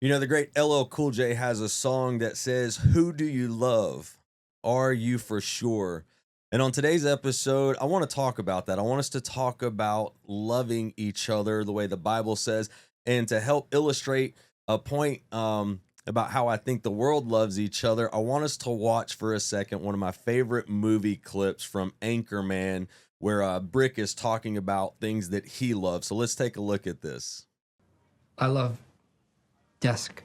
You know, the great LL Cool J has a song that says, "Who do you love? Are you for sure?" And on today's episode, I want to talk about that. I want us to talk about loving each other the way the Bible says, and to help illustrate a point about how I think the world loves each other. I want us to watch for a second one of my favorite movie clips from Anchorman, where Brick is talking about things that he loves. So let's take a look at this. I love desk.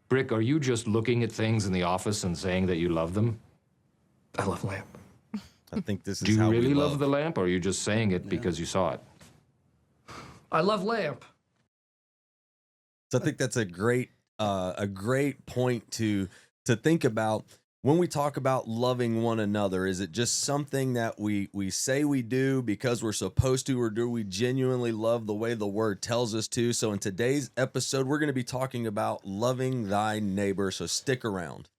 Brick, are you just looking at things in the office and saying that you love them? I love lamp. I think this is Do you how we really love love the lamp, or are you just saying it because you saw it? I love lamp. So I think that's a great point to think about when we talk about loving one another. Is it just something that we say we do because we're supposed to, or do we genuinely love the way the word tells us to? So in today's episode, we're going to be talking about loving thy neighbor. So stick around.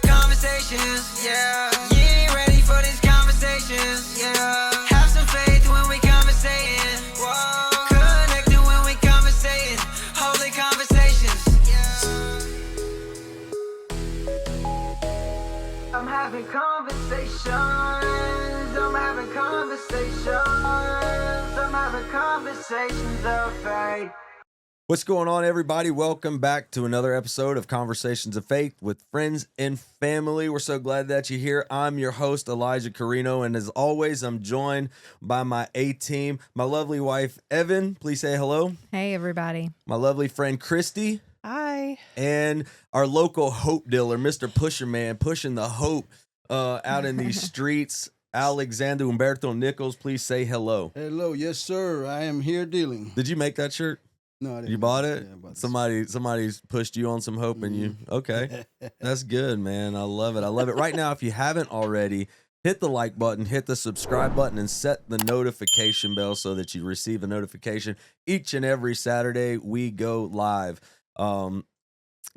Conversations, yeah. You ain't ready for these conversations, yeah. Have some faith when we conversating. Whoa. Connecting when we conversating. Holy conversations, yeah. I'm having conversations. I'm having conversations. I'm having conversations of faith. What's going on, everybody? Welcome back to another episode of Conversations of Faith with friends and family. We're so glad that you're here. I'm your host, Elijah Carino, and as always, I'm joined by my A-team, my lovely wife, Evan. Please say hello. Hey, everybody. My lovely friend, Christy. Hi. And our local hope dealer, Mr. Pusher Man, pushing the hope out in these streets, Alexander Humberto Nichols. Please say hello. Hello, yes, sir. I am here dealing. Did you make that shirt? No, I didn't. You bought it? Yeah, I bought this. Somebody's pushed you on some hope and you, okay. That's good, man. I love it. I love it. Right now, if you haven't already, hit the like button, hit the subscribe button, and set the notification bell so that you receive a notification each and every Saturday we go live.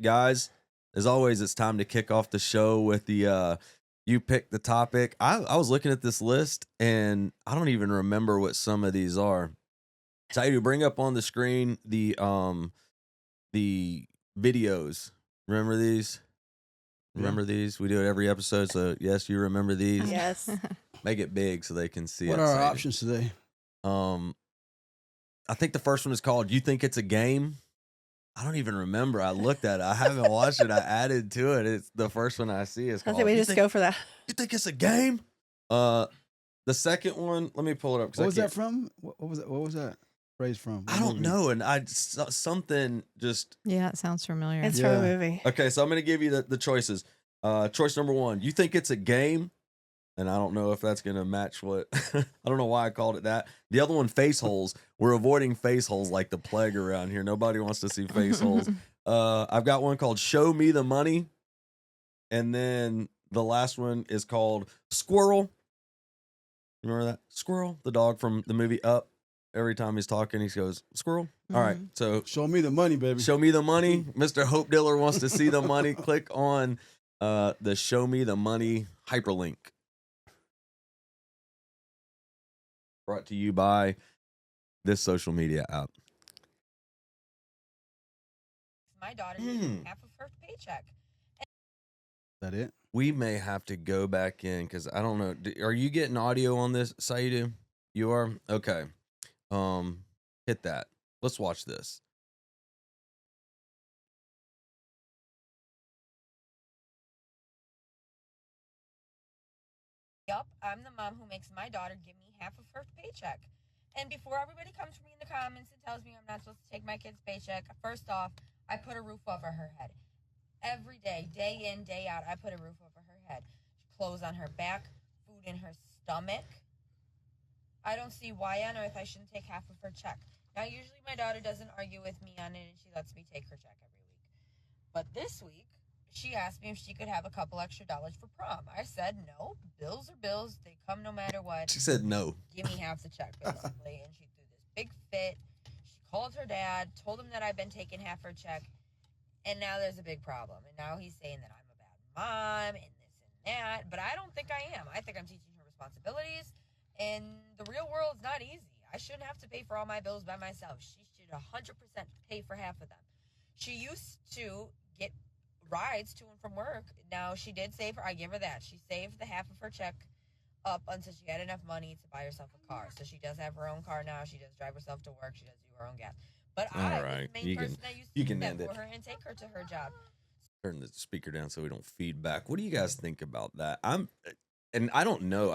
Guys, as always, it's time to kick off the show with the you pick the topic. I was looking at this list and I don't even remember what some of these are. So to bring up on the screen the videos. Remember these? Remember these? We do it every episode. So yes, you remember these. Yes. Make it big so they can see What it. are our So, options today? I think the first one is called "You Think It's a Game." I don't even remember. I looked at it. I haven't watched it. I added to it. It's the first one I see is I called. think we "You just think, go for that. You think it's a game? The second one. Let me pull it up. What was that from? What was that phrase from? I don't know. And something just. Yeah, it sounds familiar. It's from a movie. Okay, so I'm going to give you the choices. Choice number one, you think it's a game? And I don't know if that's going to match what... I don't know why I called it that. The other one, face holes. We're avoiding face holes like the plague around here. Nobody wants to see face holes. I've got one called Show Me the Money. And then the last one is called Squirrel. Remember that? Squirrel, the dog from the movie Up. Every time he's talking, he goes, "Squirrel." Mm-hmm. All right, so Show me the money, baby. show me the money. Mr. Hope Diller wants to see the money. Click on the Show Me the Money hyperlink. Brought to you by this social media app. My daughter needs half of her paycheck. Is that it? We may have to go back in because I don't know. Are you getting audio on this, Saidu? You are? Okay. Hit that. Let's watch this. Yup, I'm the mom who makes my daughter give me half of her paycheck. And before everybody comes for me in the comments and tells me I'm not supposed to take my kid's paycheck, first off, I put a roof over her head. Every day, day in, day out, I put a roof over her head. Clothes on her back, food in her stomach. I don't see why on earth I shouldn't take half of her check. Now, usually my daughter doesn't argue with me on it and she lets me take her check every week. But this week, she asked me if she could have a couple extra dollars for prom. I said no. Bills are bills. They come no matter what. She said no. Give me half the check, basically. And she threw this big fit. She called her dad, told him that I've been taking half her check. And now there's a big problem. And now he's saying that I'm a bad mom and this and that. But I don't think I am. I think I'm teaching her responsibilities. And the real world's not easy. I shouldn't have to pay for all my bills by myself. She should 100% pay for half of them. She used to get rides to and from work. Now, she did save her. I give her that. She saved the half of her check up until she had enough money to buy herself a car. So she does have her own car now. She does drive herself to work. She does do her own gas. But I was the main person that used to do that for her and take her to her job. Turn the speaker down so we don't feedback. What do you guys think about that? And I don't know.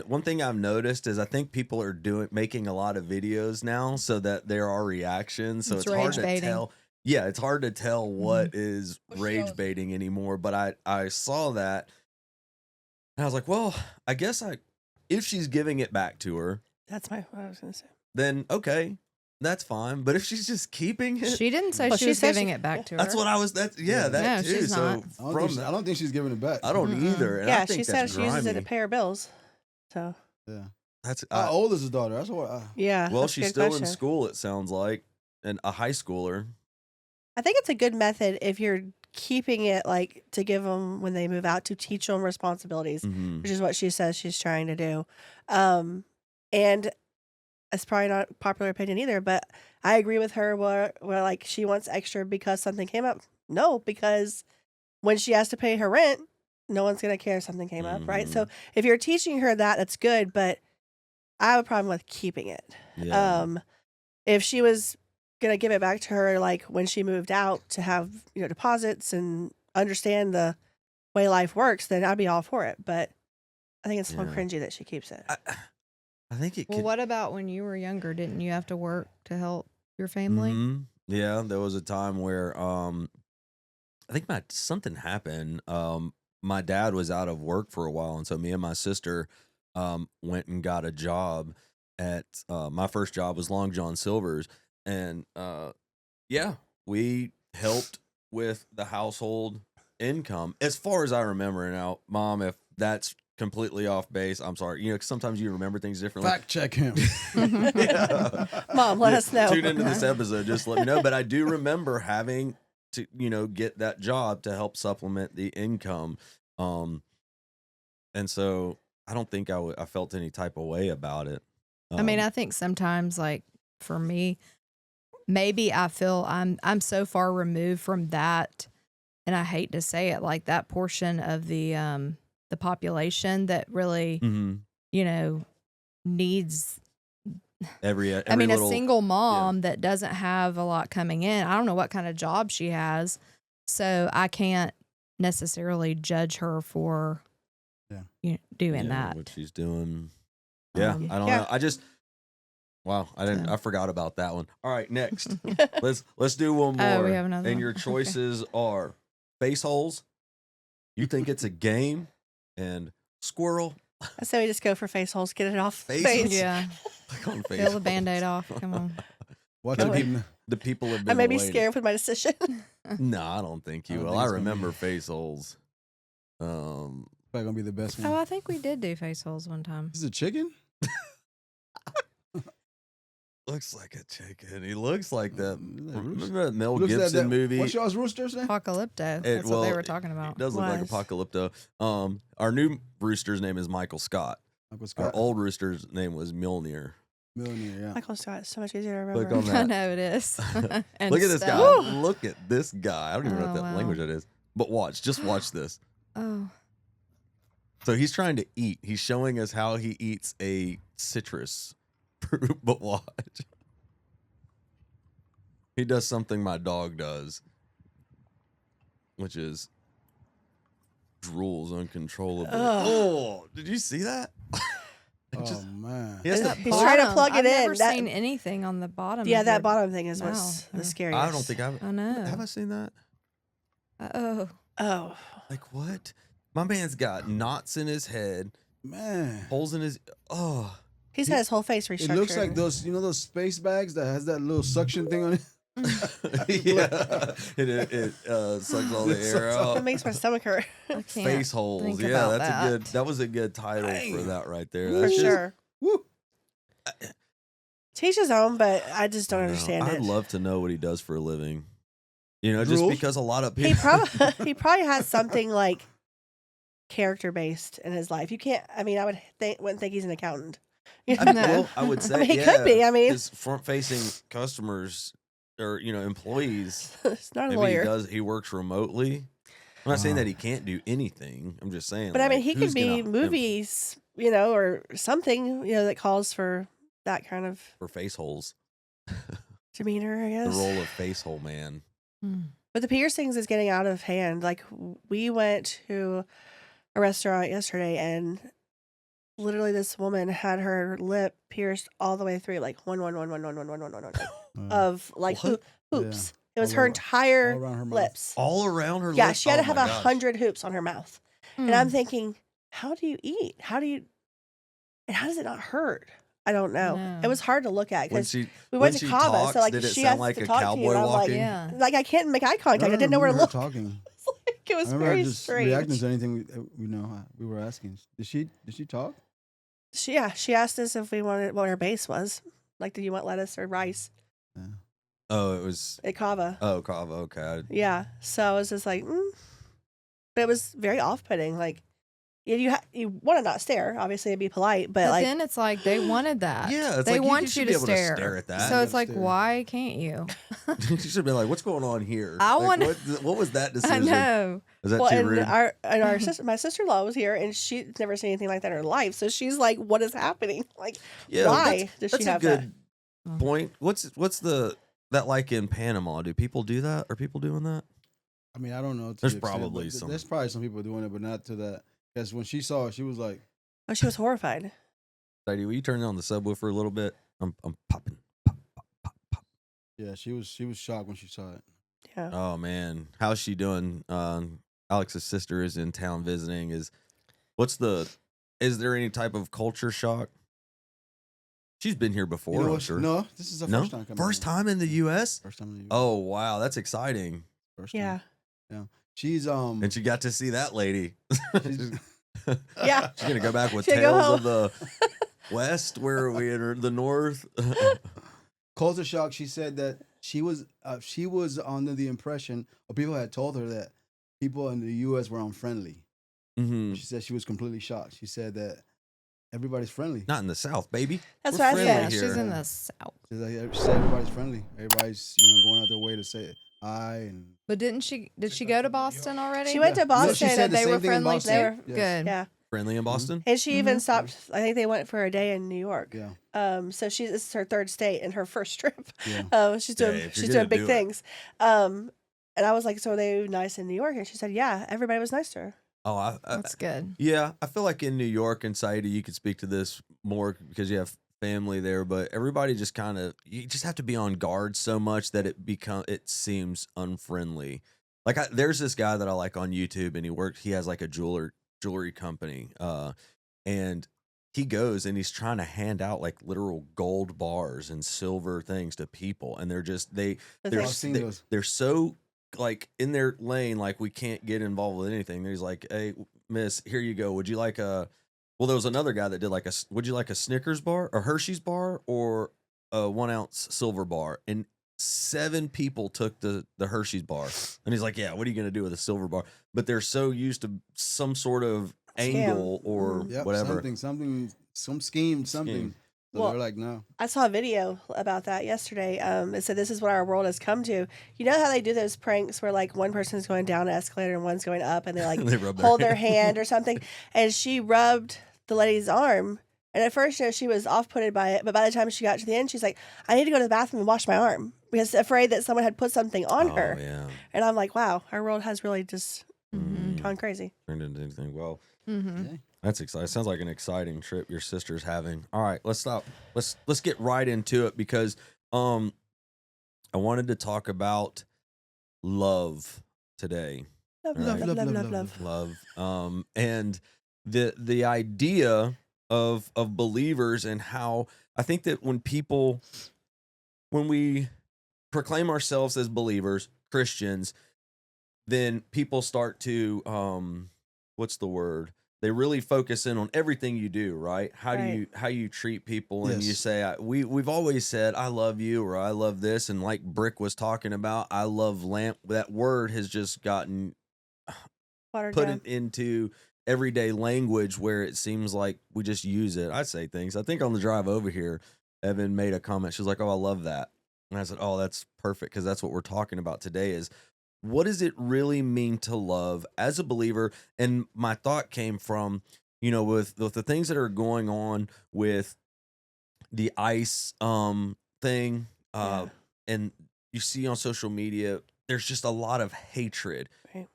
One thing I've noticed is I think people are making a lot of videos now so that there are reactions. So it's hard to tell. Yeah, it's hard to tell what is rage baiting anymore. But I saw that and I was like, well, I guess if she's giving it back to her, That's what I was going to say. then okay, that's fine. But if she's just keeping it, She didn't say Well, she she was said giving she- it back to her. that's what I was. That No, too. she's So not. I don't think she's giving it back. I don't either. And I Yeah, think she said that's she uses it to grimy. pay her bills. So, Yeah. That's How old is his daughter? That's what. yeah. well, that's a she's good still in question. school. It sounds like, and a high schooler. I think it's a good method if you're keeping it like to give them when they move out to teach them responsibilities, Mhm. which is what she says she's trying to do. And it's probably not a popular opinion either, but I agree with her where like she wants extra because something came up. No, because when she has to pay her rent, no one's going to care if something came up, right? So if you're teaching her that, that's good, but I have a problem with keeping it. Yeah. If she was gonna give it back to her like when she moved out to have deposits and understand the way life works, then I'd be all for it. But I think it's so Yeah. cringy that she keeps it. I think it Well, could. what about when you were younger? Didn't you have to work to help your family? Mhm. Yeah, there was a time where I think something happened. My dad was out of work for a while, and so me and my sister went and got a job at my first job was Long John Silver's, and yeah, we helped with the household income as far as I remember. Now, Mom, if that's completely off base, I'm sorry. 'Cause sometimes you remember things differently. Fact check him. Yeah. Mom, let us know. Tune into this episode, just let me know. But I do remember having to, get that job to help supplement the income. And so I don't think I felt any type of way about it. I mean, I think sometimes, like for me, maybe I feel I'm so far removed from that, and I hate to say it, like that portion of the population that really, Mhm. needs. every I mean, little, a single mom that doesn't have a lot coming in. I don't know what kind of job she has, so I can't necessarily judge her for doing that. what she's doing. Yeah, I don't know. I just I forgot about that one. All right, next. let's do one more. Oh, we have another And one. your choices are face holes. You think it's a game, and squirrel. I say we just go for face holes, get it off Face face. holes? Yeah, Click on face peel the holes. Band-Aid off. Come on. Watch Go it. ahead. The people have I been may be waiting. scared with my decision. No, I don't think you I don't will. think I it's gonna remember be- face holes. Probably gonna be the best one. Oh, I think we did do face holes one time. This is a chicken. Looks like a chicken. He looks like that. Is that a rooster? Remember that Mel Looks like Gibson that- movie? What's y'all's rooster's name? Apocalypto. That's what they were talking It about. does look like Was. Apocalypto. Our new rooster's name is Michael Scott. Uncle Our Scott. old rooster's name was Mjolnir. Millionaire. Yeah. Michael Scott, so much easier to Click remember. on I that. know it is. And Look at this guy. stuff. Look at this guy. I don't even know what Oh, that wow. language that is. But just watch this. Oh, So he's trying to eat. He's showing us how he eats a citrus fruit, but watch. He does something my dog does, which is drools uncontrollably. Ugh. Oh, did you see that? Oh man. He has to He's trying to bottom. plug it I've in. never That- seen anything on the bottom. Yeah, of that their- bottom thing is what's Wow. the Yeah. scariest. I don't think I've. I know. Have I seen that? Oh, Oh, Like what? My man's got knots in his head, Man. holes in his. Oh, he's got his whole face It restructured. looks like those, those space bags that has that little suction thing on it. yeah. It sucks all the air It out. makes my stomach hurt. I can't Face holes. think Yeah, about that's that. a good. That was a good title for Dang. that right there. For That's just- sure. Woo. Teach his own, but I just don't No, understand I'd it. love to know what he does for a living. Just Drools? because a lot of He people. probably has something like character based in his life. You can't. I mean, wouldn't think he's an accountant. You I, know? well, I would say I mean, he could be. I mean, his front-facing customers or employees. it's not a Maybe lawyer. he works remotely. I'm not saying that he can't do anything. I'm just saying. But I mean, like, he could who's be gonna movies, or something, that calls for that kind of for face holes. demeanor, I The guess. role of face hole man. But the piercings is getting out of hand. Like, we went to a restaurant yesterday, and literally this woman had her lip pierced all the way through, like one, of like What? hoops. Yeah. It was All her over- entire all around her mouth. lips. All around her Yeah, lips? she had Oh to have my gosh. 100 hoops on her mouth. And I'm thinking, how do you eat? And how does it not hurt? I don't know. No. It was hard to look at When because she we when went to she Cava, talks, so like did it she sound has like to a talk to cowboy you, and I'm walking? Yeah. like I can't make eye contact. I didn't know where to remember her look. talking. It was I remember very her just strange. reacting to anything we were asking. Did she talk? She asked us if we wanted what our base was. Like, do you want lettuce or rice Yeah. Oh, it was at Cava? Kava. Okay. Yeah. So I was just like, but it was very off-putting. Like, you want to not stare. Obviously, and be polite, but like, then it's like they wanted that. Yeah, it's they like you want should you be to able to stare. stare at that. So You it's gotta like, stare. why can't you? You should be like, what's going on here? I Like, wanna- what was that I decision? know. Was that well, too and rude? our sister, my sister-in-law was here, and she's never seen anything like that in her life. So she's like, "What is happening? Like, Yeah, why does that's she a have good that? point. What's that like in Panama? Do people do that? Are people doing that? I mean, I don't know. to There's the extent, probably but some. There's probably some people doing it, but not to that. Because when she saw it, she was like, Oh, she was horrified. Sadie, will you turn on the subwoofer a little bit? I'm popping. yeah, she was shocked when she saw it. Yeah. Oh man, how's she doing? Alex's sister is in town visiting. Is there any type of culture shock? She's been here before, You know I'm what? sure. No, this is her No? first time coming. First here. time in the U.S. First time in the U.S. Oh wow, that's exciting. First time. Yeah. Yeah. She's And she got to see that lady. she's- Yeah. She's gonna go back with She'll go Tales of the West. Where are we in the North? culture shock. She said that she was under the impression, or people had told her that people in the U.S. were unfriendly. Mhm. She said she was completely shocked. She said that everybody's friendly. Not in the South, baby. That's We're what I friendly said. Yeah, here. she's in the South. She said everybody's friendly. Everybody's going out their way to say hi and. But did she go to Boston already? She went to No, she Boston, said and the they same were thing in friendly. Boston. They were Yes. Good. yeah, Friendly in Boston. and she even stopped. I think they went for a day in New York. Yeah. So this is her third state and her first trip. Yeah. She's Hey, doing if you're she's gonna doing big do it. things. And I was like, so are they nice in New York? And she said, yeah, everybody was nice to her. Oh, I That's good. yeah, I feel like in New York and Saida, you could speak to this more because you have family there. But everybody just you just have to be on guard so much that it seems unfriendly. Like there's this guy that I like on YouTube, and he has like a jewelry company, and he goes and he's trying to hand out like literal gold bars and silver things to people, and they're I've seen those. they're so like in their lane, like we can't get involved with anything. And he's like, "Hey, miss, here you go. Would you like a?" Well, there was another guy that did like would you like a Snickers bar, a Hershey's bar, or a 1 ounce silver bar? And 7 people took the Hershey's bar, and he's like, "Yeah, what are you gonna do with a silver bar?" But they're so used to some sort of angle or Yep, whatever. some scheme, something. So Well, they're like, no. I saw a video about that yesterday. It said, this is what our world has come to. You know how they do those pranks where like one person's going down an escalator and one's going up, and they like They rub their hold their hand or something. And she rubbed the lady's arm. And at first, she was off-putted by it. But by the time she got to the end, she's like, I need to go to the bathroom and wash my arm because afraid that someone had put something on her. Yeah, And I'm like, wow, our world has really just Mm-hmm. gone crazy. turned into anything. Well, Mm-hmm. that's exciting. Sounds like an exciting trip your sister's having. All right, let's stop. Let's get right into it because I wanted to talk about love today. Love, Right. love, love, love, love, love. Love. And the idea of believers and how I think that when we proclaim ourselves as believers, Christians, then people start to what's the word? They really focus in on everything you do, right? How you treat people, and you Yes. say we've always said I love you or I love this, and like Brick was talking about, I love lamp. That word has just gotten Watered put down. it into everyday language where it seems like we just use it. I say things. I think on the drive over here, Evan made a comment. She was like, "Oh, I love that." And I said, "Oh, that's perfect," because that's what we're talking about today is what does it really mean to love as a believer? And my thought came from, with the things that are going on with the ICE thing, Yeah. and you see on social media, there's just a lot of hatred Right.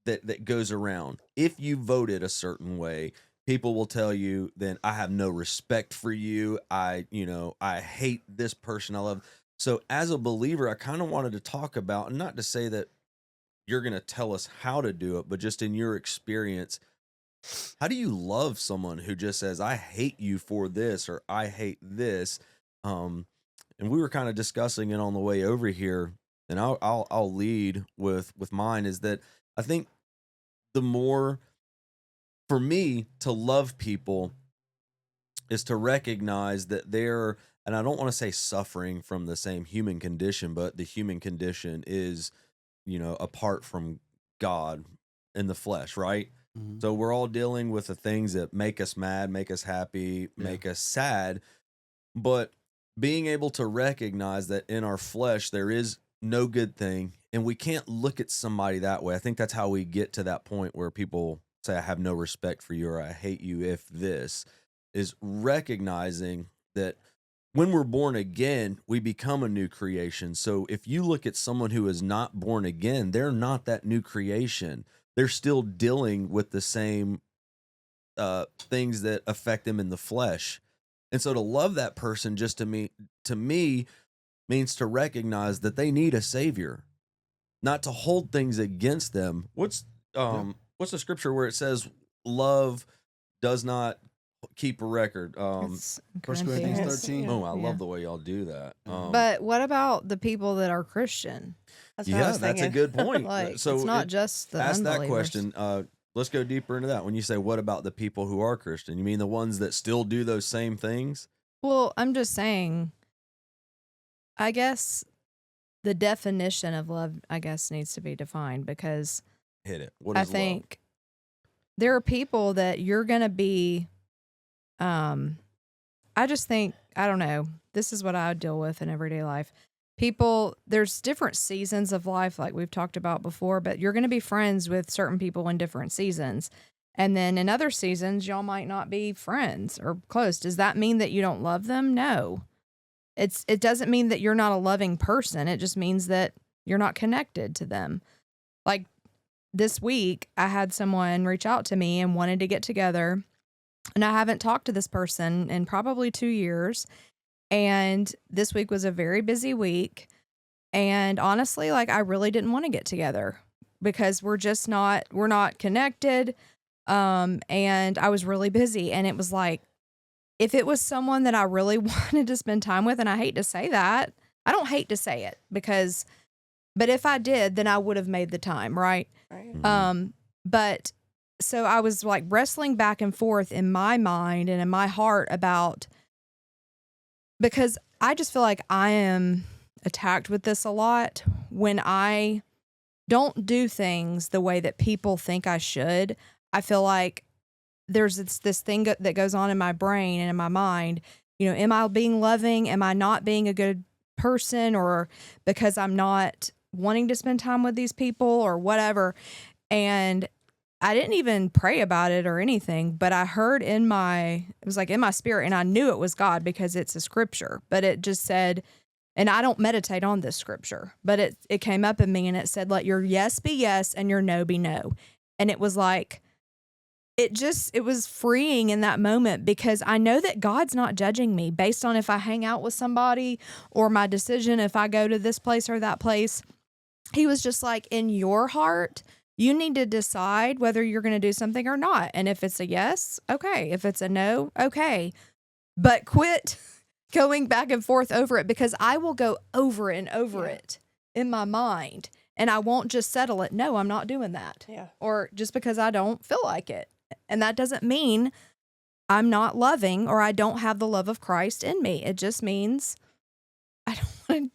that goes around. If you voted a certain way, people will tell you, then I have no respect for you. I hate this person I love. So as a believer, I kind of wanted to talk about, and not to say that you're going to tell us how to do it, but just in your experience, how do you love someone who just says, I hate you for this, or I hate this? And we were kind of discussing it on the way over here, and I'll lead with mine is that I think the more for me to love people is to recognize that they're, and I don't want to say suffering from the same human condition, but the human condition is, apart from God in the flesh, right? Mhm. So we're all dealing with the things that make us mad, make us happy, make us sad, but being able to recognize that in our flesh there is no good thing, and we can't look at somebody that way. I think that's how we get to that point where people say, I have no respect for you, or I hate you if this, is recognizing that when we're born again, we become a new creation. So if you look at someone who is not born again, they're not that new creation. They're still dealing with the same things that affect them in the flesh. And so to love that person just to me means to recognize that they need a savior, not to hold things against them. What's the scripture where it says love does not keep a record? It's First Corinthians Corinthians. 13. Oh, I Yeah. love the way y'all do that. But what about the people that are Christian? That's what I yeah, was that's a thinking. good point. Like, So it's not just the ask that unbelievers. question. Let's go deeper into that. When you say, what about the people who are Christian? You mean the ones that still do those same things? Well, I'm just saying, I guess the definition of love, needs to be defined, because Hit it. What I is love? think there are people that you're going to be, I just think, I don't know, this is what I deal with in everyday life. People, there's different seasons of life, like we've talked about before, but you're going to be friends with certain people in different seasons. And then in other seasons, y'all might not be friends or close. Does that mean that you don't love them? No. It doesn't mean that you're not a loving person. It just means that you're not connected to them. Like this week, I had someone reach out to me and wanted to get together, and I haven't talked to this person in probably 2 years. And this week was a very busy week. And honestly, like, I really didn't want to get together because we're not connected. And I was really busy, and it was like, if it was someone that I really wanted to spend time with, and I hate to say that, I don't hate to say it but if I did, then I would have made the time, right? Right. But so I was like wrestling back and forth in my mind and in my heart about, because I just feel like I am attacked with this a lot when I don't do things the way that people think I should. I feel like there's this thing that goes on in my brain and in my mind. Am I being loving? Am I not being a good person? Or because I'm not wanting to spend time with these people or whatever. And I didn't even pray about it or anything, but I heard it was like in my spirit, and I knew it was God because it's a scripture, but it just said, and I don't meditate on this scripture, but it came up in me, and it said, let your yes be yes and your no be no. And it was like, it was freeing in that moment, because I know that God's not judging me based on if I hang out with somebody or my decision if I go to this place or that place. He was just like, in your heart, you need to decide whether you're going to do something or not. And if it's a yes, okay. If it's a no, okay. But quit going back and forth over it, because I will go over and over it in my mind, and I won't just settle it. No, I'm not doing that. Yeah. Or just because I don't feel like it. And that doesn't mean I'm not loving or I don't have the love of Christ in me. It just means I don't want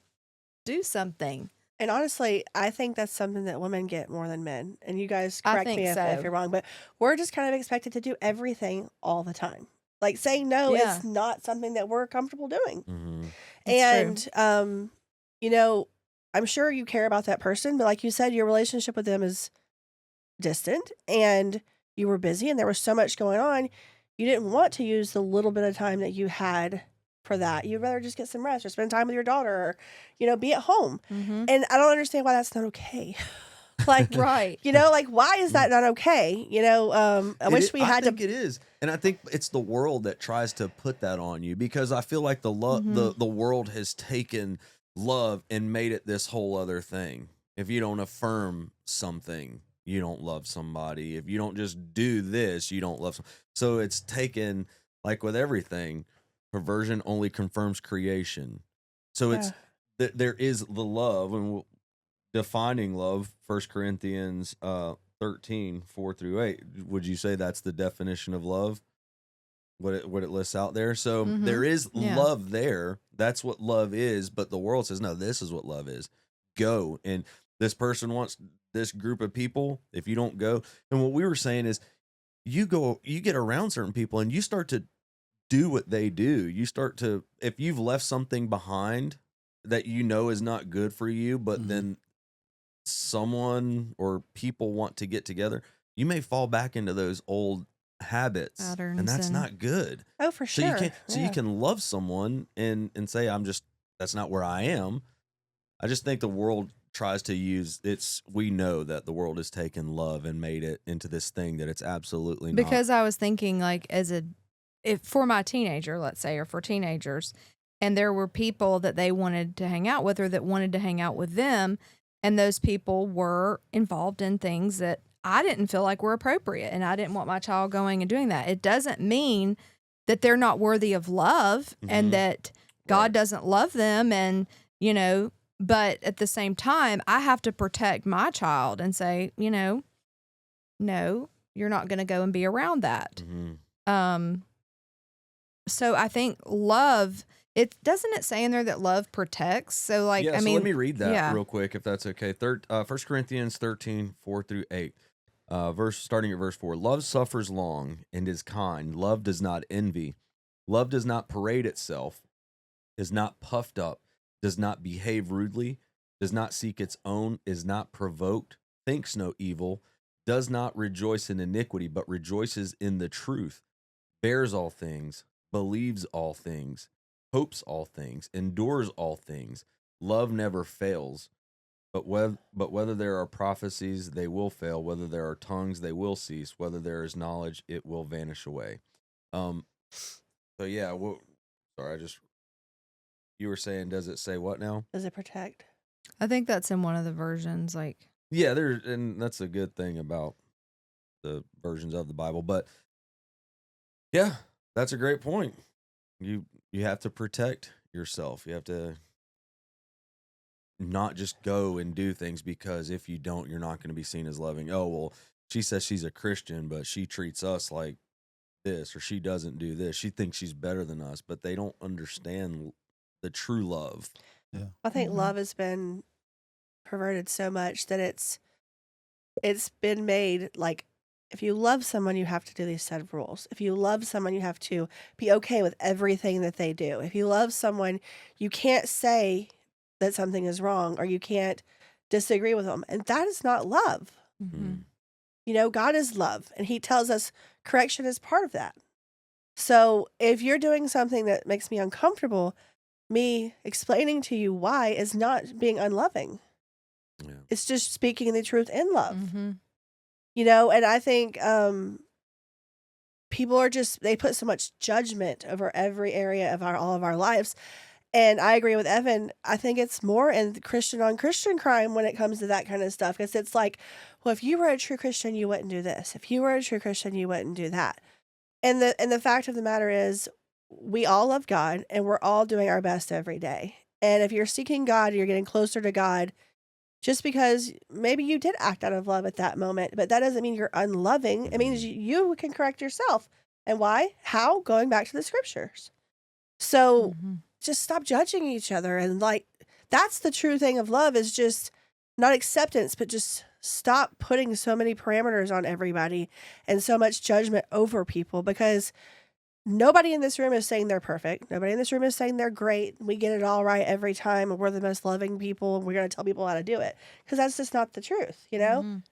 to do something. And honestly, I think that's something that women get more than men. And you guys I correct think me if so. you're wrong, but we're just kind of expected to do everything all the time. Like saying no Yeah. is not something that we're comfortable doing. Mm-hmm. It's true. And you know, I'm sure you care about that person, but like you said, your relationship with them is distant and you were busy and there was so much going on. You didn't want to use the little bit of time that you had for that. You'd rather just get some rest or spend time with your daughter or, be at home. Mm-hmm. And I don't understand why that's not okay. Like, Right. like, why is that not okay? I wish we had I think it is, and I think it's the world that tries to put that on you because I feel like the world has taken love and made it this whole other thing. If you don't affirm something, you don't love somebody. If you don't just do this, you don't love. So it's taken, like with everything, perversion only confirms creation. So it's there is the love, and defining love, 1 Corinthians 13, 4-8. Would you say that's the definition of love? What it lists out there? So there is love there. That's what love is, but the world says, no, this is what love is. Go. And this person wants this group of people. If you don't go, and what we were saying is you get around certain people and you start to do what they do. You start to, if you've left something behind that is not good for you, but then someone or people want to get together, you may fall back into those old habits, Patterns, and that's not good. Oh, for So sure. you can love someone and say, that's not where I am. I just think the world tries to use we know that the world has taken love and made it into this thing that it's absolutely not. Because I was thinking, like, if for my teenager, let's say, or for teenagers, and there were people that they wanted to hang out with or that wanted to hang out with them, and those people were involved in things that I didn't feel like were appropriate, and I didn't want my child going and doing that. It doesn't mean that they're not worthy of love and that God doesn't love them, and, but at the same time, I have to protect my child and say, no, you're not going to go and be around that. So I think love, doesn't say in there that love protects? So like, so let me read that real quick, if that's okay. 1 Corinthians 13, 4-8. Starting at verse 4. Love suffers long and is kind. Love does not envy. Love does not parade itself, is not puffed up, does not behave rudely, does not seek its own, is not provoked, thinks no evil, does not rejoice in iniquity, but rejoices in the truth, bears all things, believes all things, hopes all things, endures all things. Love never fails. But whether there are prophecies, they will fail. Whether there are tongues, they will cease. Whether there is knowledge, it will vanish away. So yeah, you were saying, does it say what now? Does it protect? I think that's in one of the versions. Like, yeah, and that's a good thing about the versions of the Bible. But yeah, that's a great point. You have to protect yourself. You have to not just go and do things, because if you don't, you're not going to be seen as loving. Oh, well, she says she's a Christian, but she treats us like this, or she doesn't do this. She thinks she's better than us, but they don't understand the true love. Yeah. I think love has been perverted so much that it's been made like, if you love someone, you have to do these set of rules. If you love someone, you have to be okay with everything that they do. If you love someone, you can't say that something is wrong, or you can't disagree with them. And that is not love. God is love, and he tells us correction is part of that. So if you're doing something that makes me uncomfortable, me explaining to you why is not being unloving. Yeah. It's just speaking the truth in love. Mm-hmm. And I think people are they put so much judgment over every area of all of our lives. And I agree with Evan. I think it's more in Christian on Christian crime when it comes to that kind of stuff. Because it's like, well, if you were a true Christian, you wouldn't do this. If you were a true Christian, you wouldn't do that. And the fact of the matter is, we all love God, and we're all doing our best every day. And if you're seeking God, you're getting closer to God just because maybe you did act out of love at that moment, but that doesn't mean you're unloving. It means you can correct yourself. And why? How? Going back to the scriptures. So just stop judging each other. And that's the true thing of love, is just not acceptance, but just stop putting so many parameters on everybody and so much judgment over people, because nobody in this room is saying they're perfect. Nobody in this room is saying they're great. We get it all right every time, and we're the most loving people, and we're going to tell people how to do it, because that's just not the truth, you know? Mhm.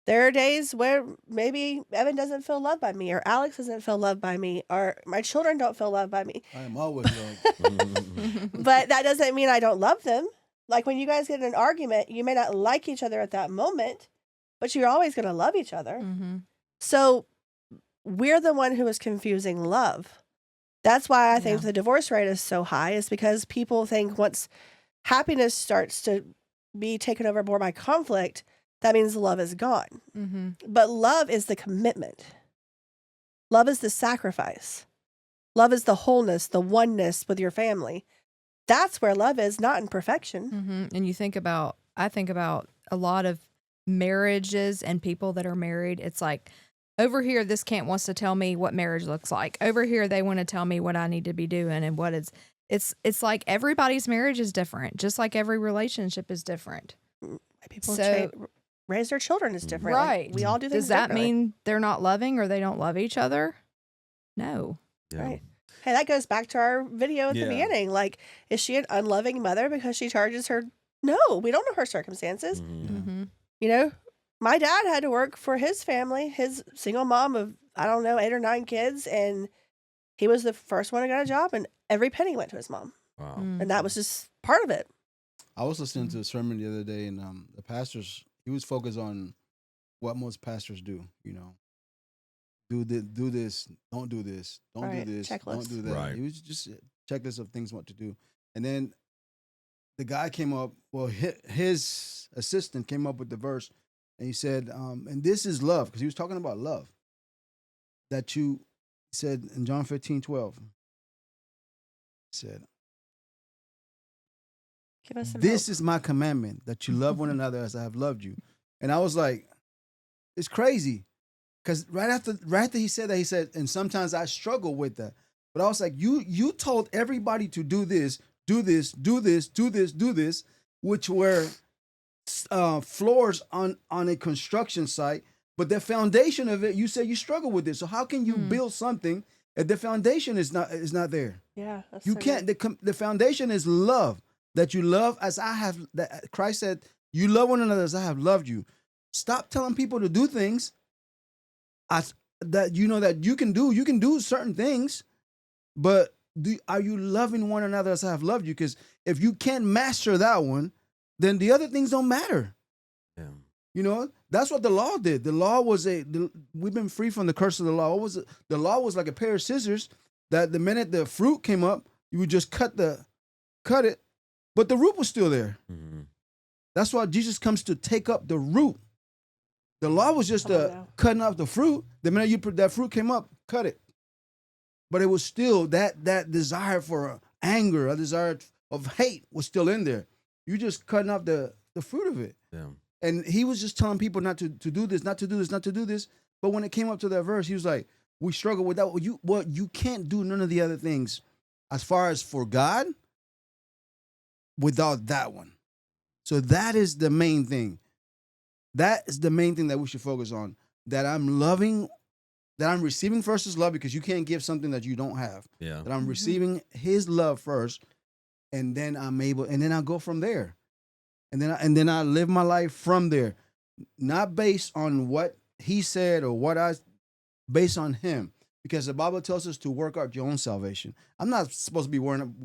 There are days where maybe Evan doesn't feel loved by me, or Alex doesn't feel loved by me, or my children don't feel loved by me. I am always loved. But that doesn't mean I don't love them. Like when you guys get in an argument, you may not like each other at that moment, but you're always going to love each other. Mhm. So we're the one who is confusing love. That's why I think Yeah. the divorce rate is so high, is because people think once happiness starts to be taken over more by conflict, that means love is gone. Mhm. But love is the commitment. Love is the sacrifice. Love is the wholeness, the oneness with your family. That's where love is, not in perfection. Mhm. And I think about a lot of marriages and people that are married. It's like, over here, this camp wants to tell me what marriage looks like. Over here, they want to tell me what I need to be doing and what it's like everybody's marriage is different, just like every relationship is different. People So- raise their children is different. Like, Right. we all do things Does that differently. mean they're not loving or they don't love each other? No. Yeah. Right. Hey, that goes back to our video at Yeah. the beginning. Like, is she an unloving mother because she charges her? No, we don't know her circumstances. Mhm. Mm-hmm. You know, my dad had to work for his family, his single mom of, I don't know, 8 or 9 kids. And he was the first one to get a job, and every penny went to his mom. Wow. And that was just part of it. I was listening to a sermon the other day, and the pastors, he was focused on what most pastors do. You know, do this, don't do this, don't Right, do this, checklist. don't do that. Right. He was just a checklist of things what to do. And then the guy came up. Well, his assistant came up with the verse, and he said, "And this is love," because he was talking about love. That you said in John 15:12. Said, Give us some "This hope. is my commandment, that you love one another as I have loved you." And I was like, it's crazy. Because right after he said that, he said, and sometimes I struggle with that. But I was like, you told everybody to do this, do this, do this, do this, do this, which were floors on a construction site. But the foundation of it, you said you struggle with it. So how can you build something if the foundation is not there? Yeah. That's You so can't. good. The foundation is love. That you love as I have. That Christ said, "You love one another as I have loved you." Stop telling people to do things. That you know that you can do. You can do certain things, but are you loving one another as I have loved you? Because if you can't master that one, then the other things don't matter. Yeah. You know, that's what the law did. The law was we've been free from the curse of the law. What was it? The law was like a pair of scissors that the minute the fruit came up, you would just cut it, but the root was still there. Mm-hmm. That's why Jesus comes to take up the root. The law was just Come on now. cutting off the fruit. The minute that fruit came up, cut it. But it was still that desire for anger, a desire of hate was still in there. You just cutting off the fruit of it. Yeah. And he was just telling people not to do this, not to do this, not to do this. But when it came up to that verse, he was like, we struggle with that. You can't do none of the other things as far as for God without that one. So that is the main thing. That is the main thing that we should focus on. That I'm loving, that I'm receiving first is love, because you can't give something that you don't have. Yeah. That I'm receiving his love first, and then I'll go from there. And then I live my life from there, not based on what he said or based on him, because the Bible tells us to work out your own salvation. I'm not supposed to be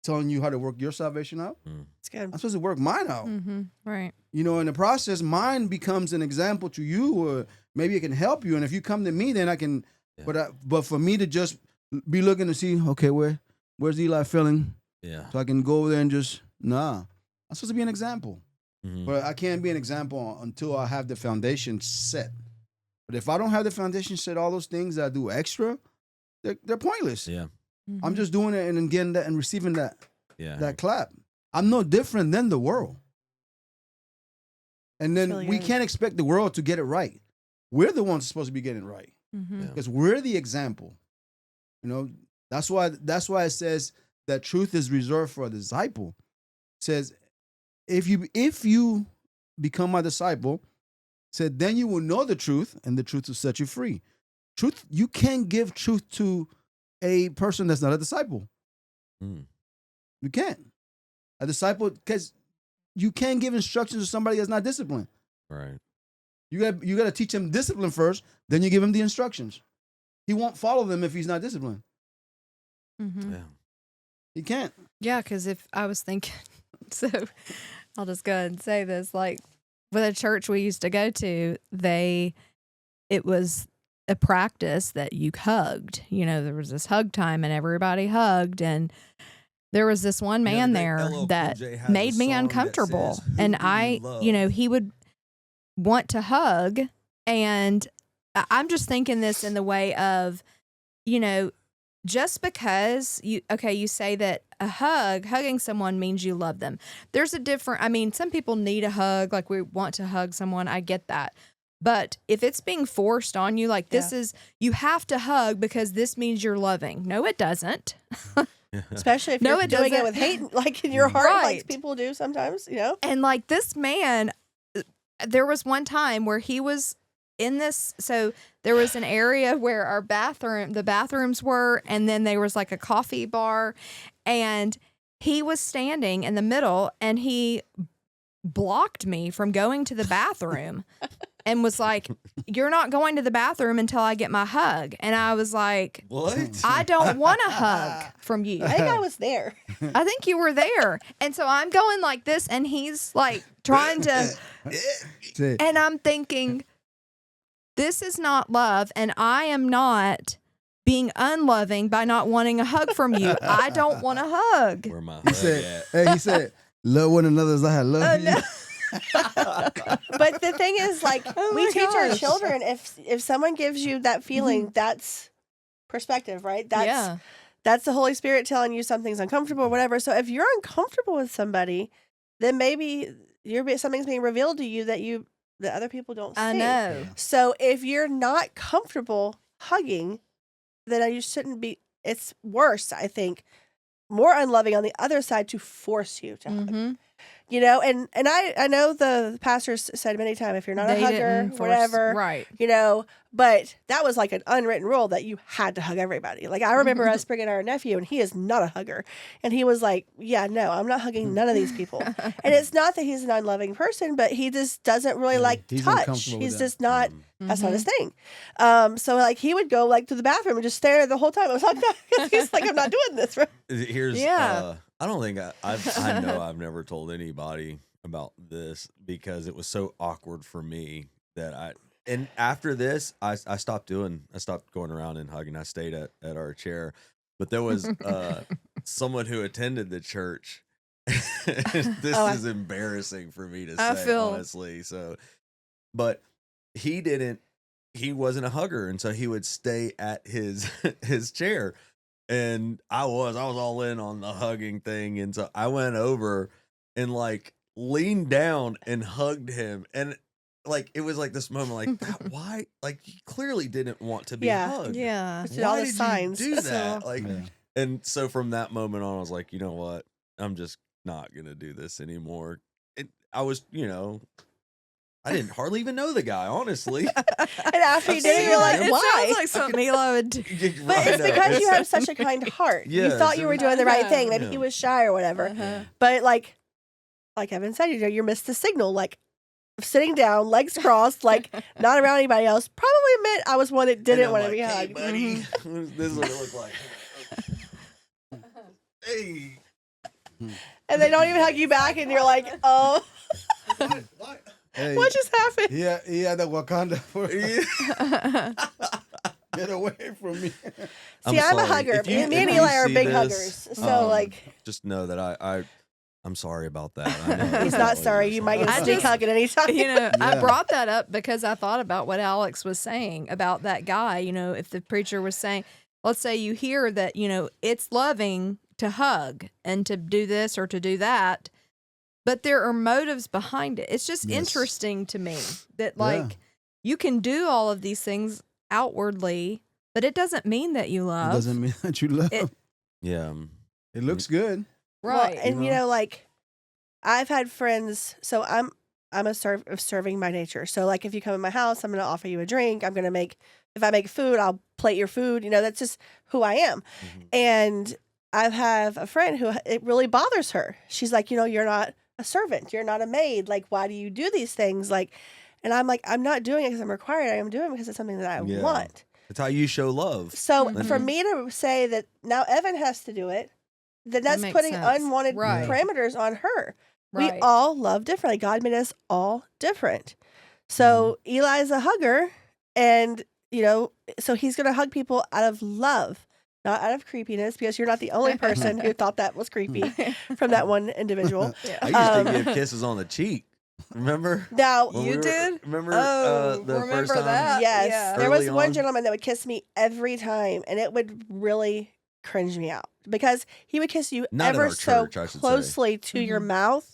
telling you how to work your salvation out. It's good. I'm supposed to work mine out. Mm-hmm. Right. You know, in the process, mine becomes an example to you, or maybe it can help you. And if you come to me, then I can. Yeah. But for me to just be looking to see, okay, where's Eli feeling, Yeah. so I can go over there and just I'm supposed to be an example. Mhm. But I can't be an example until I have the foundation set. But if I don't have the foundation set, all those things that I do extra, they're pointless. Yeah. I'm just doing it and then getting that and receiving that Yeah. clap. I'm no different than the world. And then Really we good. can't expect the world to get it right. We're the ones supposed to be getting it right, Mm-hmm. Yeah. because we're the example. You know, that's why it says that truth is reserved for a disciple. says, if you become my disciple, said, then you will know the truth, and the truth will set you free. Truth, you can't give truth to a person that's not a disciple. Mm. You can't. A disciple, because you can't give instructions to somebody that's not disciplined. Right. You got to teach him discipline first, then you give him the instructions. He won't follow them if he's not disciplined. Mm-hmm. Yeah. He can't. Yeah, because if I was thinking, so I'll just go ahead and say this, like with a church we used to go to, it was a practice that you hugged. You know, there was this hug time and everybody hugged, and there was this one man there that made me uncomfortable. And he would want to hug, and I'm just thinking this in the way of, just because you say that hugging someone means you love them. There's a different, some people need a hug, like we want to hug someone. I get that. But if it's being forced on you, like this is, you have to hug because this means you're loving. No, it doesn't. Especially if you're doing it with hate, like in your heart, like people do sometimes, And like this man, there was one time where he was in this, so there was an area where the bathrooms were, and then there was like a coffee bar, and he was standing in the middle, and he blocked me from going to the bathroom and was like, "You're not going to the bathroom until I get my hug." And I was like, "What? I don't want a hug from you." I think I was there. I think you were there. And so I'm going like this, and he's like trying to, and I'm thinking, this is not love, and I am not being unloving by not wanting a hug from you. I don't want a hug. Where my hug at? He said, love one another as I love you. No. But the thing is, like, we teach our children, if someone gives you that feeling, that's perspective, right? That's the Holy Spirit telling you something's uncomfortable or whatever. So if you're uncomfortable with somebody, then maybe something's being revealed to you that other people don't see. I know. So if you're not comfortable hugging, then you shouldn't be. It's worse, I think, more unloving on the other side to force you to hug. And I know the pastors said many times, if you're not a hugger, whatever, right? But that was like an unwritten rule that you had to hug everybody. Like I remember us bringing our nephew, and he is not a hugger, and he was like, "Yeah, no, I'm not hugging none of these people." And it's not that he's an unloving person, but he just doesn't really like touch. He's just not. That's not his thing. So like he would go like to the bathroom and just stare there the whole time. I was like, he's like, "I'm not doing this." Here's I don't think I know I've never told anybody about this because it was so awkward for me that and after this I stopped going around and hugging. I stayed at our chair. But there was someone who attended the church. This is embarrassing for me to say, honestly. So but he wasn't a hugger, and so he would stay at his chair. And I was all in on the hugging thing. And so I went over and like leaned down and hugged him. And like, it was like this moment, like, why? Like, you clearly didn't want to be hugged. Yeah. All the did signs. you do that? And so from that moment on, I was like, you know what? I'm just not going to do this anymore. I was, I didn't hardly even know the guy, honestly. And after you did it, you're like, why? It sounds like something Eli would do. But it's because you have such a kind heart. You thought you were doing the right thing. Maybe he was shy or whatever. But like Evan said, you missed the signal. Like sitting down, legs crossed, like not around anybody else. Probably meant I was one that didn't want to be hugged. Buddy. This is what it looked like. Hey. And they don't even hug you back, and you're like, oh. What? Hey, what just happened? Yeah, he had the Wakanda for Get away from me. See, I'm a hugger. Me and Eli are big huggers. So just know that I'm sorry about that. He's not sorry. You might get a sneak hug at any time. I brought that up because I thought about what Alex was saying about that guy. If the preacher was saying, let's say you hear that, it's loving to hug and to do this or to do that, but there are motives behind it. It's just interesting to me that you can do all of these things outwardly, but it doesn't mean that you love. It doesn't mean that you love. Yeah. It looks good. Right. Well, and I've had friends. So I'm a serving by nature. So like if you come in my house, I'm going to offer you a drink. If I make food, I'll plate your food. That's just who I am. And I have a friend who it really bothers her. She's like, you're not a servant. You're not a maid. Like, why do you do these things? Like, and I'm like, I'm not doing it because I'm required. I am doing it because it's something that I want. It's how you show love. So for me to say that now Evan has to do it, then that's makes putting sense. unwanted Right. parameters on her. Right. We all love differently. God made us all different. So Eli's a hugger, and so he's going to hug people out of love, not out of creepiness, because you're not the only person who thought that was creepy from that one individual. I used to give kisses on the cheek. Remember? Now, When You did? Remember Oh, the remember first time? that? yes, Yeah. there was Early one on? gentleman that would kiss me every time, and it would really cringe me out because he would kiss you Not in ever our so church, I should say. closely to your mouth.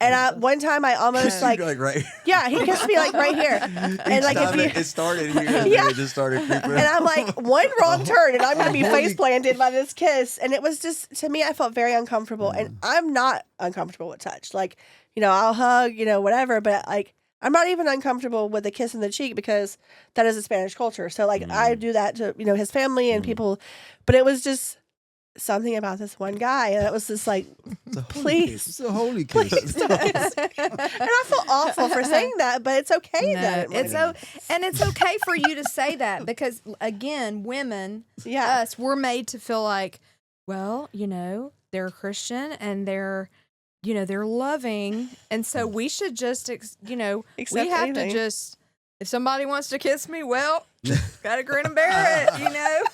And one time I almost like, right. yeah, he kissed me like right here. And like if you, it started here, and Yeah. then it just started creeping. and I'm like, one wrong turn and I'm going to be holy- face planted by this kiss. And it was just, to me, I felt very uncomfortable. And I'm not uncomfortable with touch. Like, I'll hug, whatever. But like, I'm not even uncomfortable with a kiss in the cheek because that is a Spanish culture. So like, I do that to, his family and people. But it was just something about this one guy. And it was just like, please. It's a holy kiss. Please don't. And I feel awful for saying that, but it's okay No, that it's okay for you to say that because again, women, Yeah. us, we're made to feel like, well, they're a Christian and they're loving, and so we should just, we Accept have anything. to just, if somebody wants to kiss me, well, gotta grin and bear it,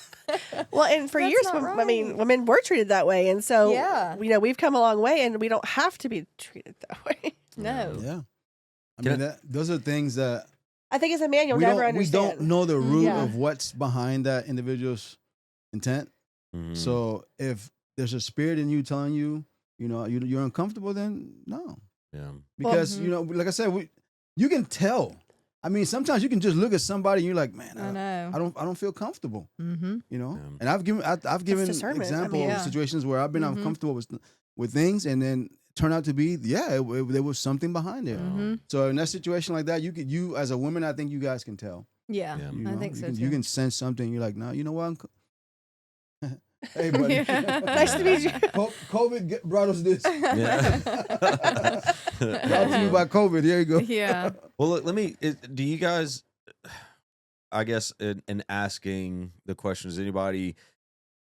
Well, and for That's years, not right. women were treated that way, and so Yeah. we've come a long way, and we don't have to be treated that way. No. Yeah. I Can mean, those are things that I think as a man, you'll we never don't understand. know the root Yeah. of what's behind that individual's intent. Mhm. So if there's a spirit in you telling you, you're uncomfortable, then no, yeah. because like I said, you can tell. I mean, sometimes you can just look at somebody and you're like, man, I know. I don't feel comfortable, Mm-hmm. Yeah. And I've given discernment. I example mean, of yeah. situations where I've been uncomfortable with things, and then it turned out to be there was something behind it. Mm-hmm. So in that situation like that, you as a woman, I think you guys can tell. Yeah, Yeah. I think so You too. can sense something. You're like, no, you know what? Hey, buddy. Nice to meet you. COVID brought us this. Yeah. Brought to you by COVID. Here you go. Yeah. Well, look, do you guys, I guess, in asking the question, does anybody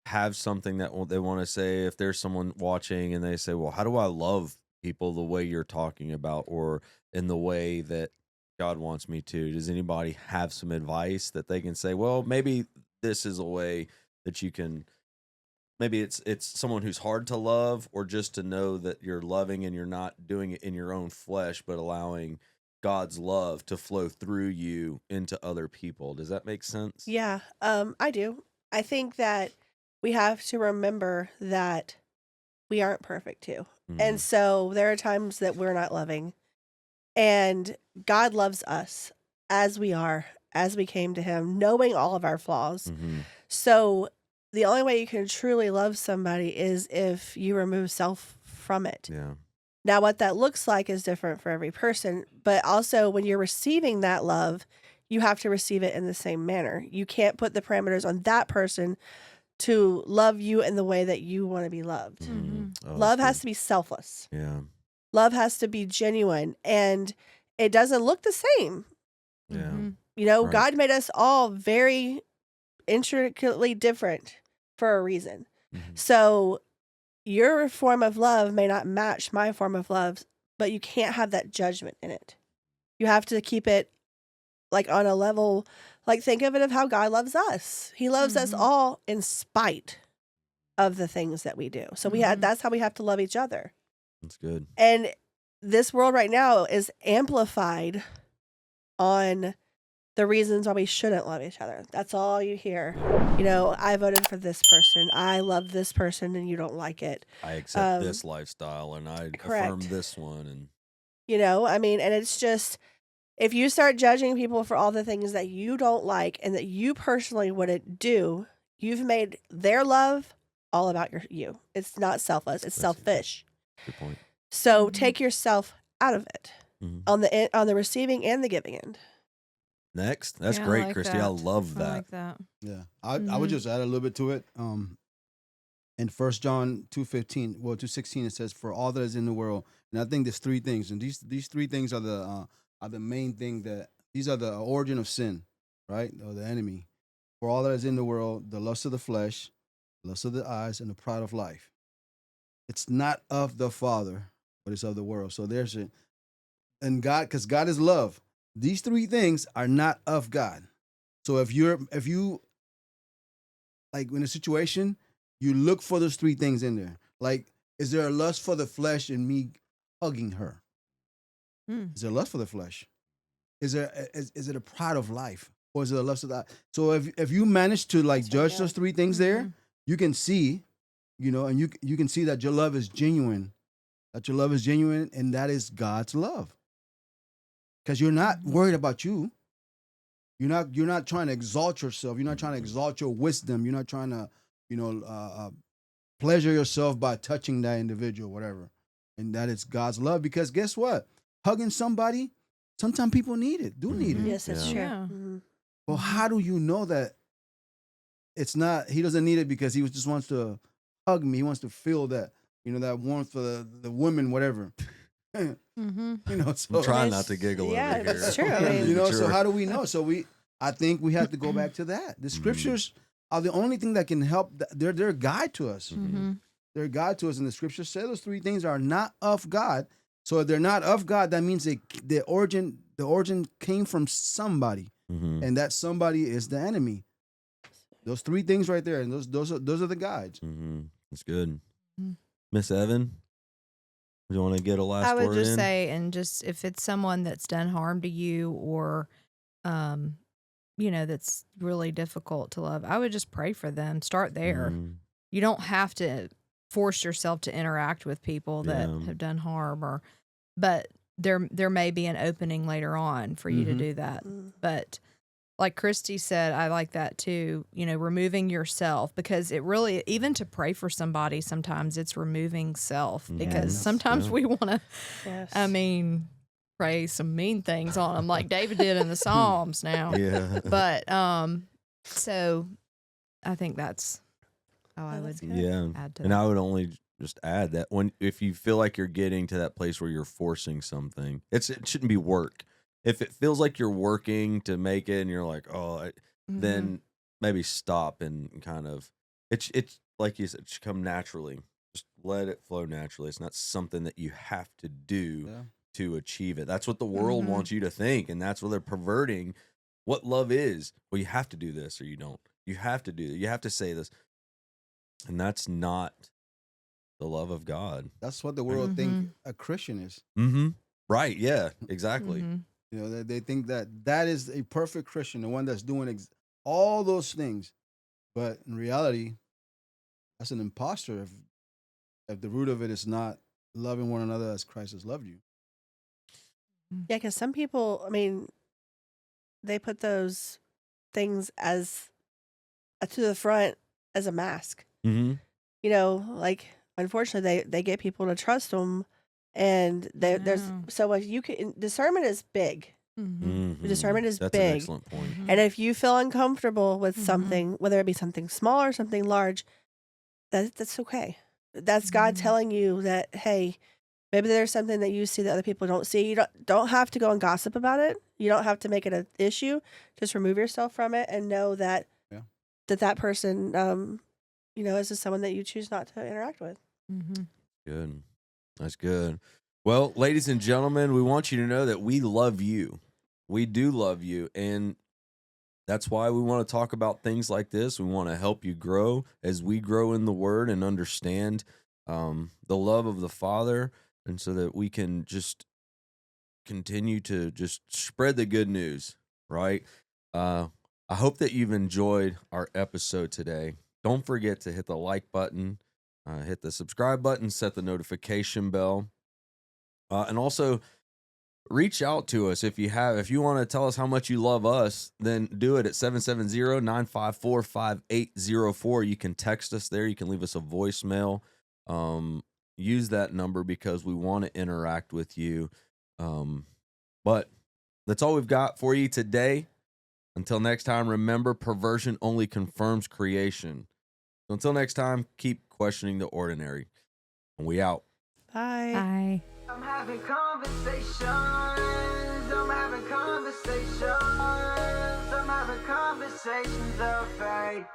have something that they want to say? If there's someone watching and they say, well, how do I love people the way you're talking about or in the way that God wants me to? Does anybody have some advice that they can say, well, maybe this is a way that you can, maybe it's someone who's hard to love, or just to know that you're loving and you're not doing it in your own flesh, but allowing God's love to flow through you into other people. Does that make sense? Yeah, I do. I think that we have to remember that we aren't perfect too. Mhm. And so there are times that we're not loving. And God loves us as we are, as we came to him, knowing all of our flaws. Mhm. So the only way you can truly love somebody is if you remove self from it. Yeah. Now, what that looks like is different for every person, but also when you're receiving that love, you have to receive it in the same manner. You can't put the parameters on that person to love you in the way that you want to be loved. Mhm. Oh, Love that's has to be selfless. good. Yeah. Love has to be genuine, and it doesn't look the same. Yeah. Mm-hmm. Right. God made us all very intricately different for a reason. Mhm. So your form of love may not match my form of love, but you can't have that judgment in it. You have to keep it like on a level, like think of it of how God loves us. He loves us Mhm. all in spite of the things that we do. So Mhm. that's how we have to love each other. That's good. And this world right now is amplified on the reasons why we shouldn't love each other. That's all you hear. I voted for this person. I love this person and you don't like it. I accept Um, this lifestyle and I affirm correct. this one. And And it's just, if you start judging people for all the things that you don't like and that you personally wouldn't do, you've made their love all about you. It's not selfless. It's That's a good- selfish. good point. So take yourself out of it Mhm. on the receiving and the giving end. Next, that's Yeah, I great, like Christy. I that. love I that. like that. Yeah, I would just add a little bit to it. In 1 John 2:15, well 2:16, it says, "For all that is in the world," and I think there's three things, and these three things are the main thing that these are the origin of sin, right? Or the enemy. For all that is in the world, the lust of the flesh, lust of the eyes, and the pride of life. It's not of the Father, but it's of the world. So there's it, and God, because God is love. These three things are not of God. So if you like in a situation, you look for those three things in there. Like, is there a lust for the flesh in me hugging her? Is there lust for the flesh? Is it a pride of life, or is it a lust of that? So if you manage to like That's right, judge yeah. those three things there, you can see, and you can see that your love is genuine, and that is God's love. Because you're not worried about you. You're not trying to exalt yourself. You're not trying to exalt your wisdom. You're not trying to, pleasure yourself by touching that individual, whatever. And that is God's love. Because guess what? Hugging somebody, sometimes people need it. Yes, that's Yeah. true. Yeah. Mhm. Well, how do you know that it's not? He doesn't need it because he just wants to hug me. He wants to feel that, that warmth for the women, whatever. So I'm trying not to giggle yeah, over here. it's true. I mean, So how do we know? So I think we have to go back to that. The scriptures are the only thing that can help. They're a guide to us. They're a guide to us, and the scriptures say those three things are not of God. So if they're not of God, that means the origin came from somebody, and that somebody is the enemy. Those three things right there, and those are the guides. That's good. Miss Evan, you want to get a last I would word just in? say, and just if it's someone that's done harm to you or, that's really difficult to love, I would just pray for them. Start there. You don't have to force yourself to interact with people that Yeah. have done harm, but there may be an opening later on for you to do that. But like Christy said, I like that too, removing yourself, because it really, even to pray for somebody, sometimes it's removing self, because sometimes we want to, yes. pray some mean things on them like David did in the Psalms now. Yeah. But, so I think that's how I would Yeah. add to And that. I would only just add that if you feel like you're getting to that place where you're forcing something, it shouldn't be work. If it feels like you're working to make it and you're like, then maybe stop and kind of, it's like you said, it should come naturally. Just let it flow naturally. It's not something that you have to do to achieve it. That's what the world wants you to think. And that's what they're perverting what love is. Well, you have to do this or you don't. You have to do that. You have to say this. And that's not the love of God. That's what the world think a Christian is. Right. Yeah, exactly. They think that is a perfect Christian, the one that's doing all those things. But in reality, that's an imposter if the root of it is not loving one another as Christ has loved you. Yeah, because some people, they put those things as to the front as a mask. Like, unfortunately, they get people to trust them, and there's so much discernment is big. Discernment is That's big. an excellent point. And if you feel uncomfortable with something, whether it be something small or something large, that's okay. That's God telling you that, hey, maybe there's something that you see that other people don't see. You don't have to go and gossip about it. You don't have to make it an issue. Just remove yourself from it and know that that person, is just someone that you choose not to interact with. Good. That's good. Well, ladies and gentlemen, we want you to know that we love you. We do love you. And that's why we want to talk about things like this. We want to help you grow as we grow in the Word and understand the love of the Father, and so that we can just continue to just spread the good news, right? I hope that you've enjoyed our episode today. Don't forget to hit the like button, hit the subscribe button, set the notification bell, and also reach out to us if you want to tell us how much you love us, then do it at 770-954-5804. You can text us there. You can leave us a voicemail. use that number because we want to interact with you. But that's all we've got for you today. Until next time, remember, perversion only confirms creation. So until next time, keep questioning the ordinary. And we out. Bye. Bye. I'm having conversations. I'm having conversations. I'm having conversations of faith.